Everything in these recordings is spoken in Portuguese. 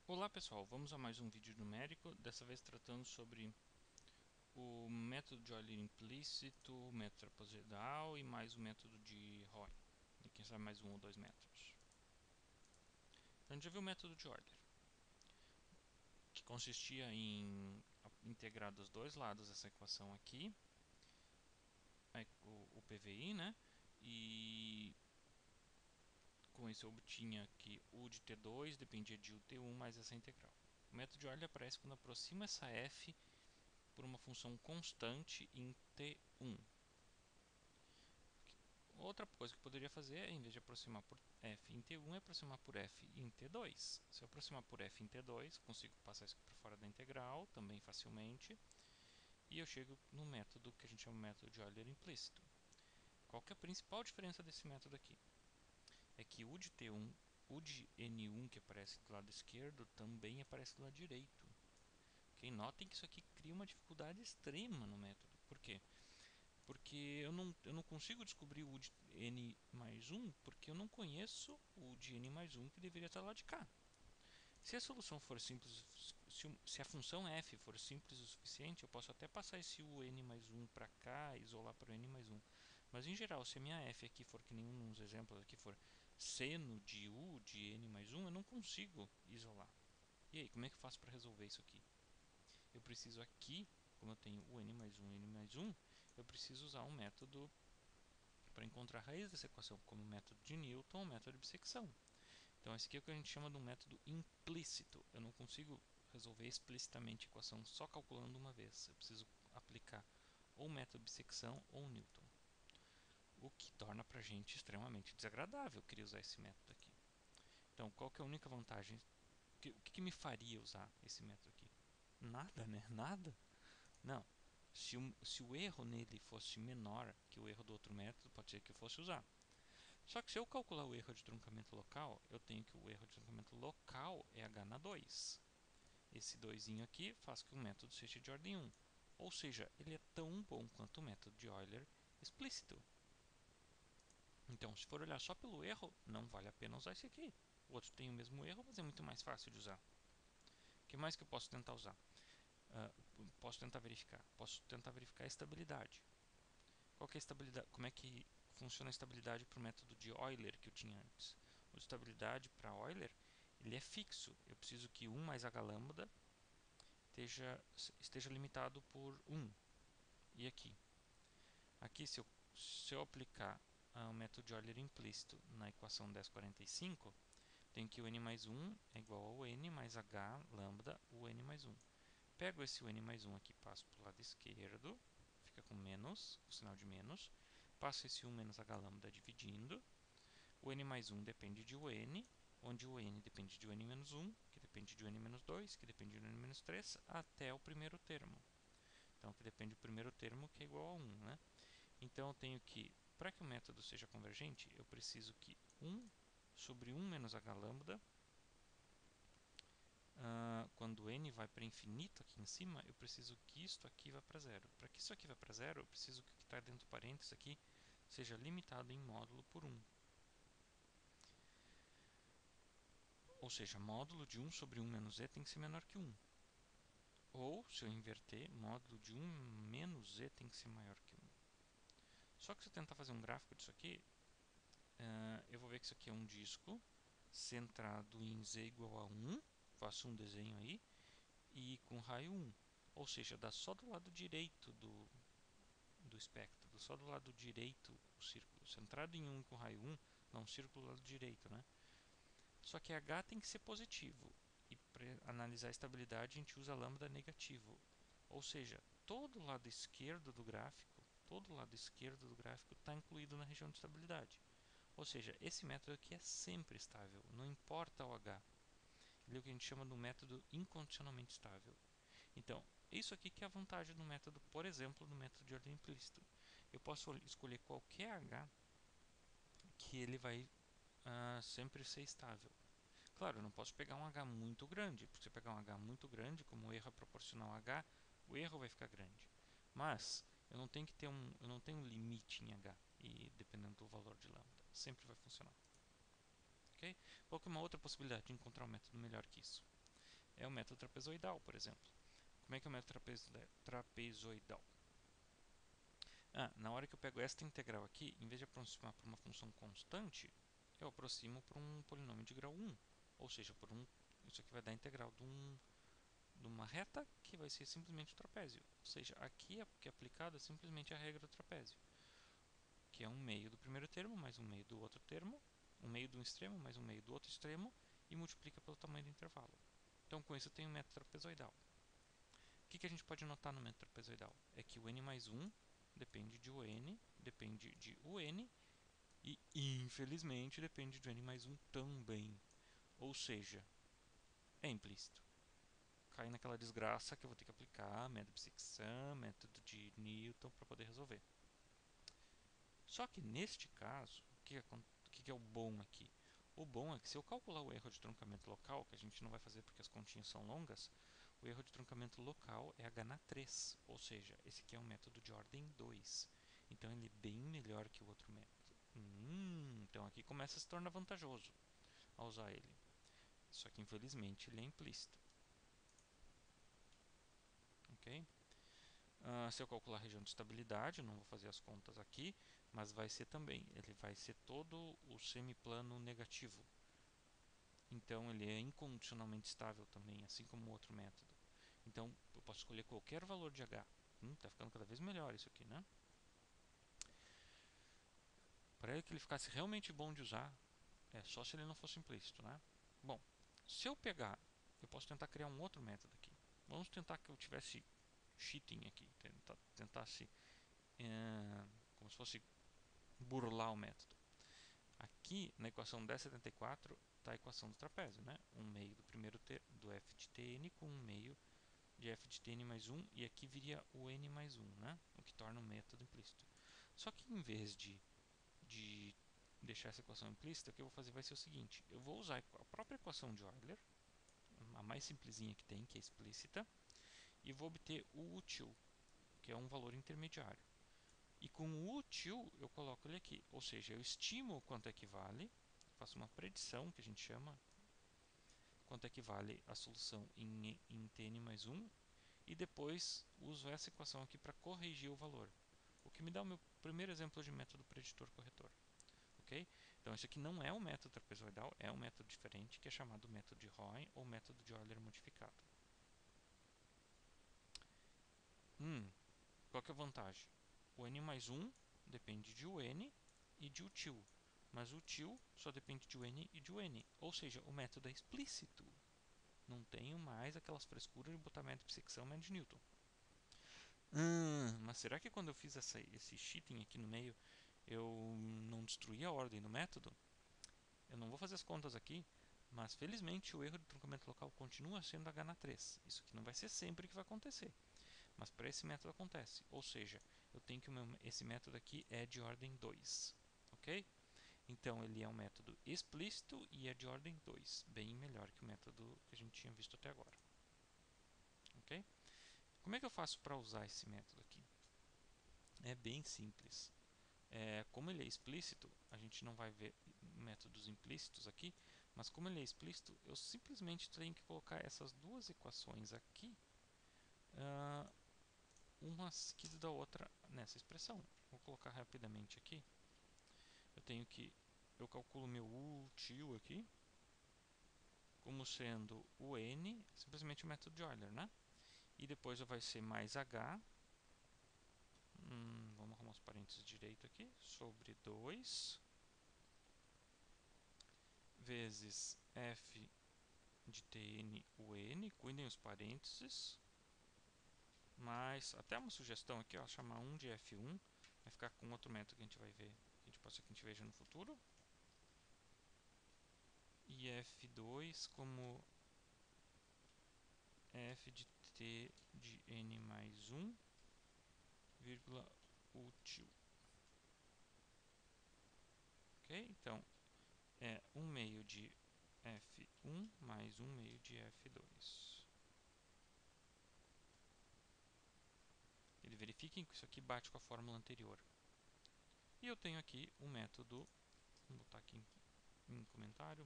Olá pessoal, vamos a mais um vídeo numérico, dessa vez tratando sobre o método de Euler implícito, o método trapezoidal e mais o método de Roy, e quem sabe mais um ou dois métodos. Então, a gente já viu o método de Euler, que consistia em integrar dos dois lados essa equação aqui, o PVI, né? E com isso eu obtinha que u de t2 dependia de u t1 mais essa integral. O método de Euler aparece quando aproxima essa f por uma função constante em t1. Outra coisa que eu poderia fazer, em vez de aproximar por f em t1, é aproximar por f em t2. Se eu aproximar por f em t2, consigo passar isso para fora da integral, também facilmente, e eu chego no método que a gente chama de método de Euler implícito. Qual que é a principal diferença desse método aqui? É que o de t1, o de n1 que aparece do lado esquerdo, também aparece do lado direito. Okay? Notem que isso aqui cria uma dificuldade extrema no método. Por quê? Porque eu não consigo descobrir o de n mais 1 porque eu não conheço o de n mais 1 que deveria estar lá de cá. Se a solução for simples, se a função f for simples o suficiente, eu posso até passar esse u n mais 1 para cá e isolar para o n mais 1. Mas em geral, se a minha f aqui for, que nem uns exemplos aqui, for seno de u de n mais 1, eu não consigo isolar. E aí, como é que eu faço para resolver isso aqui? Eu preciso aqui, como eu tenho o n mais 1 e n mais 1, eu preciso usar um método para encontrar a raiz dessa equação, como o método de Newton ou o método de bissecção. Então, esse aqui é o que a gente chama de um método implícito. Eu não consigo resolver explicitamente a equação só calculando uma vez. Eu preciso aplicar ou o método de bissecção ou o Newton. O que torna para a gente extremamente desagradável querer usar esse método aqui. Então, qual que é a única vantagem? O que me faria usar esse método aqui? Nada, né? Nada. Não. Se o erro nele fosse menor que o erro do outro método, pode ser que eu fosse usar. Só que se eu calcular o erro de truncamento local, eu tenho que o erro de truncamento local é h na 2. Esse 2 aqui faz que o método seja de ordem 1. Ou seja, ele é tão bom quanto o método de Euler explícito. Então, se for olhar só pelo erro, não vale a pena usar esse aqui. O outro tem o mesmo erro, mas é muito mais fácil de usar. O que mais que eu posso tentar usar? Posso tentar verificar. Posso tentar verificar a estabilidade. Qual que é a estabilidade? Como é que funciona a estabilidade para o método de Euler que eu tinha antes? O de estabilidade para Euler, ele é fixo. Eu preciso que 1 mais h lambda esteja limitado por 1. E aqui? Aqui, se eu aplicar o método de Euler implícito na equação 1045, tenho que o n mais 1 é igual ao n mais h lambda o n mais 1. Pego esse n mais 1 aqui, passo para o lado esquerdo, fica com menos, o sinal de menos. Passo esse 1 menos h lambda dividindo. O n mais 1 depende de o n, onde o n depende de o n menos 1, que depende de o n menos 2, que depende de o n menos 3, até o primeiro termo. Então, que depende do primeiro termo, que é igual a 1. Né? Então, eu tenho que, para que o método seja convergente, eu preciso que 1 sobre 1 menos h lambda, quando n vai para infinito aqui em cima, eu preciso que isto aqui vá para zero. Para que isso aqui vá para zero, eu preciso que o que está dentro do parênteses aqui seja limitado em módulo por 1. Ou seja, módulo de 1 sobre 1 menos e tem que ser menor que 1. Ou, se eu inverter, módulo de 1 menos z tem que ser maior que 1. Só que se eu tentar fazer um gráfico disso aqui, eu vou ver que isso aqui é um disco centrado em z igual a 1. Faço um desenho aí. E com raio 1. Ou seja, dá só do lado direito do espectro. Só do lado direito o círculo. Centrado em 1 com raio 1, dá um círculo do lado direito, né? Só que h tem que ser positivo. E para analisar a estabilidade, a gente usa lambda negativo. Ou seja, todo o lado esquerdo do gráfico, está incluído na região de estabilidade. Ou seja, esse método aqui é sempre estável, não importa o h. Ele é o que a gente chama de um método incondicionalmente estável. Então, isso aqui que é a vantagem do método, por exemplo, do método de ordem implícita. Eu posso escolher qualquer h que ele vai sempre ser estável. Claro, eu não posso pegar um h muito grande, porque se eu pegar um h muito grande, como o erro é proporcional a h, o erro vai ficar grande. Mas eu não tenho que ter eu não tenho um limite em h, e dependendo do valor de lambda, sempre vai funcionar. Okay? Qual que é uma outra possibilidade de encontrar um método melhor que isso? é o método trapezoidal, por exemplo. Como é que é o método trapezoidal? Na hora que eu pego esta integral aqui, em vez de aproximar para uma função constante, eu aproximo para um polinômio de grau 1. Ou seja, isso aqui vai dar a integral de uma reta que vai ser simplesmente o trapézio. Ou seja, aqui que é aplicado é simplesmente a regra do trapézio, que é um meio do primeiro termo mais um meio do outro termo, um meio de um extremo mais um meio do outro extremo, e multiplica pelo tamanho do intervalo. Então, com isso, eu tenho um método trapezoidal. O que a gente pode notar no método trapezoidal? É que o n mais 1 depende de n, depende de n, e, infelizmente, depende de n mais 1 também. Ou seja, é implícito. Cai naquela desgraça que eu vou ter que aplicar método de secção, método de Newton para poder resolver. Só que neste caso, o que é o bom aqui? O bom é que se eu calcular o erro de truncamento local, que a gente não vai fazer porque as continhas são longas, o erro de truncamento local é H na 3, ou seja, esse aqui é um método de ordem 2. Então ele é bem melhor que o outro método. Então aqui começa a se tornar vantajoso a usar ele. Só que infelizmente ele é implícito. Ok? Se eu calcular a região de estabilidade, não vou fazer as contas aqui, mas vai ser também, ele vai ser todo o semiplano negativo. Então ele é incondicionalmente estável também, assim como o outro método. Então eu posso escolher qualquer valor de H. Está ficando cada vez melhor isso aqui, né? Para que ele ficasse realmente bom de usar, é só se ele não fosse implícito, né? Bom, se eu pegar, eu posso tentar criar um outro método aqui. Vamos tentar que eu tivesse cheating aqui, tentasse como se fosse burlar o método. Aqui na equação 1074 está a equação do trapézio, né? Um meio do primeiro do f de tn com um meio de f de tn mais 1, e aqui viria o n mais 1, né? O que torna o método implícito. Só que em vez de deixar essa equação implícita, o que eu vou fazer vai ser o seguinte: eu vou usar a própria equação de Euler, a mais simplesinha que tem, que é explícita, e vou obter o útil, que é um valor intermediário. E com o útil eu coloco ele aqui, ou seja, eu estimo quanto equivale, faço uma predição que a gente chama, quanto equivale a solução em Tn mais 1, e depois uso essa equação aqui para corrigir o valor, o que me dá o meu primeiro exemplo de método preditor-corretor. Okay? Então, isso aqui não é um método trapezoidal, é um método diferente, que é chamado método de Roy ou método de Euler modificado. Qual que é a vantagem? O n mais 1 depende de n e de til, mas o til só depende de n e de n, ou seja, o método é explícito. Não tenho mais aquelas frescuras de botar método de secção método de Newton. Mas será que quando eu fiz esse cheating aqui no meio, eu não destruí a ordem do método? Eu não vou fazer as contas aqui, mas felizmente o erro de truncamento local continua sendo H na 3. Isso aqui não vai ser sempre que vai acontecer, mas para esse método acontece. Ou seja, eu tenho que esse método aqui é de ordem 2. Ok? Então ele é um método explícito e é de ordem 2, bem melhor que o método que a gente tinha visto até agora. Ok? Como é que eu faço para usar esse método aqui? É bem simples. Como ele é explícito, a gente não vai ver métodos implícitos aqui, mas como ele é explícito, eu simplesmente tenho que colocar essas duas equações aqui, uma seguida da outra nessa expressão. Vou colocar rapidamente aqui. Eu calculo meu útil aqui como sendo o n, simplesmente o método de Euler, né? E depois vai ser mais h, vamos arrumar os parênteses direito aqui, sobre 2 vezes f de tn o n, cuidem os parênteses, mas até uma sugestão aqui, ó, chamar 1 de f1, vai ficar com outro método que a gente vai ver, pode ser que a gente veja no futuro, e f2 como f de t de n mais 1, vírgula útil. Ok? Então, é 1 meio de f1 mais 1 meio de f2. Ele verifica que isso aqui bate com a fórmula anterior. E eu tenho aqui o método, vou botar aqui em comentário,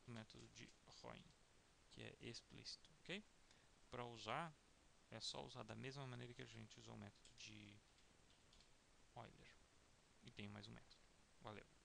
o método de Roy, que é explícito, ok? Para usar, é só usar da mesma maneira que a gente usou o método de Euler. E tem mais um método. Valeu!